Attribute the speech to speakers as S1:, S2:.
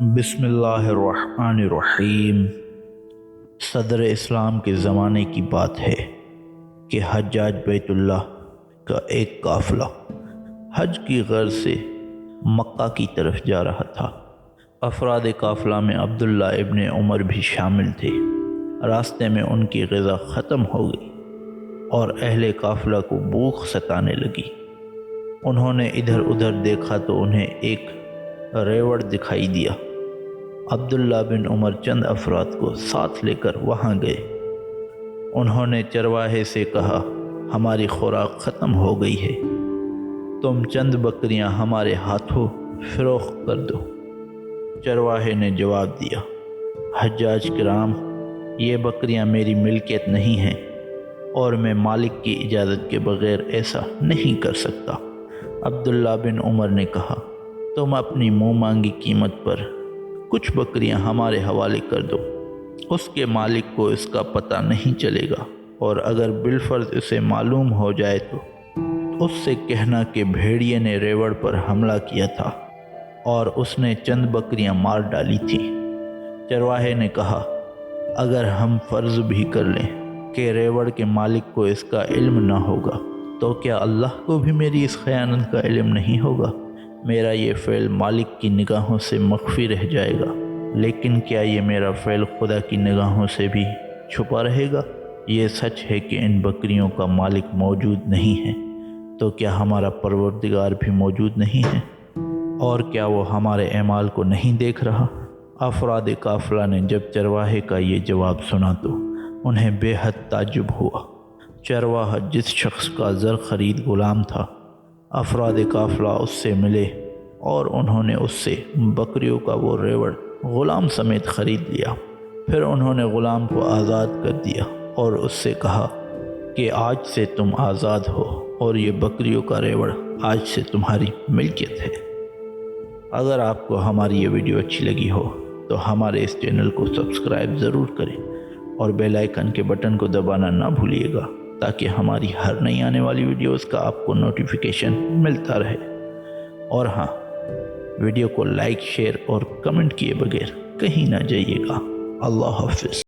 S1: بسم اللہ الرحمن الرحیم۔ صدر اسلام کے زمانے کی بات ہے کہ حجاج بیت اللہ کا ایک قافلہ حج کی غرض سے مکہ کی طرف جا رہا تھا۔ افراد قافلہ میں عبداللہ ابن عمر بھی شامل تھے۔ راستے میں ان کی غذا ختم ہو گئی اور اہل قافلہ کو بھوک ستانے لگی۔ انہوں نے ادھر ادھر دیکھا تو انہیں ایک ریوڑ دکھائی دیا۔ عبداللہ بن عمر چند افراد کو ساتھ لے کر وہاں گئے۔ انہوں نے چرواہے سے کہا، ہماری خوراک ختم ہو گئی ہے، تم چند بکریاں ہمارے ہاتھوں فروخت کر دو۔ چرواہے نے جواب دیا، حجاج کرام، یہ بکریاں میری ملکیت نہیں ہیں اور میں مالک کی اجازت کے بغیر ایسا نہیں کر سکتا۔ عبداللہ بن عمر نے کہا، تم اپنی منہ مانگی قیمت پر کچھ بکریاں ہمارے حوالے کر دو، اس کے مالک کو اس کا پتہ نہیں چلے گا، اور اگر بالفرض اسے معلوم ہو جائے تو اس سے کہنا کہ بھیڑیے نے ریوڑ پر حملہ کیا تھا اور اس نے چند بکریاں مار ڈالی تھیں۔ چرواہے نے کہا، اگر ہم فرض بھی کر لیں کہ ریوڑ کے مالک کو اس کا علم نہ ہوگا تو کیا اللہ کو بھی میری اس خیانت کا علم نہیں ہوگا؟ میرا یہ فعل مالک کی نگاہوں سے مخفی رہ جائے گا، لیکن کیا یہ میرا فعل خدا کی نگاہوں سے بھی چھپا رہے گا؟ یہ سچ ہے کہ ان بکریوں کا مالک موجود نہیں ہے، تو کیا ہمارا پروردگار بھی موجود نہیں ہے؟ اور کیا وہ ہمارے اعمال کو نہیں دیکھ رہا؟ افراد قافلہ نے جب چرواہے کا یہ جواب سنا تو انہیں بے حد تعجب ہوا۔ چرواہا جس شخص کا زر خرید غلام تھا، افراد قافلہ اس سے ملے اور انہوں نے اس سے بکریوں کا وہ ریوڑ غلام سمیت خرید لیا۔ پھر انہوں نے غلام کو آزاد کر دیا اور اس سے کہا کہ آج سے تم آزاد ہو اور یہ بکریوں کا ریوڑ آج سے تمہاری ملکیت ہے۔ اگر آپ کو ہماری یہ ویڈیو اچھی لگی ہو تو ہمارے اس چینل کو سبسکرائب ضرور کریں اور بیل آئیکن کے بٹن کو دبانا نہ بھولیے گا تاکہ ہماری ہر نئی آنے والی ویڈیوز کا آپ کو نوٹیفیکیشن ملتا رہے۔ اور ہاں، ویڈیو کو لائک، شیئر اور کمنٹ کیے بغیر کہیں نہ جائیے گا۔ اللہ حافظ۔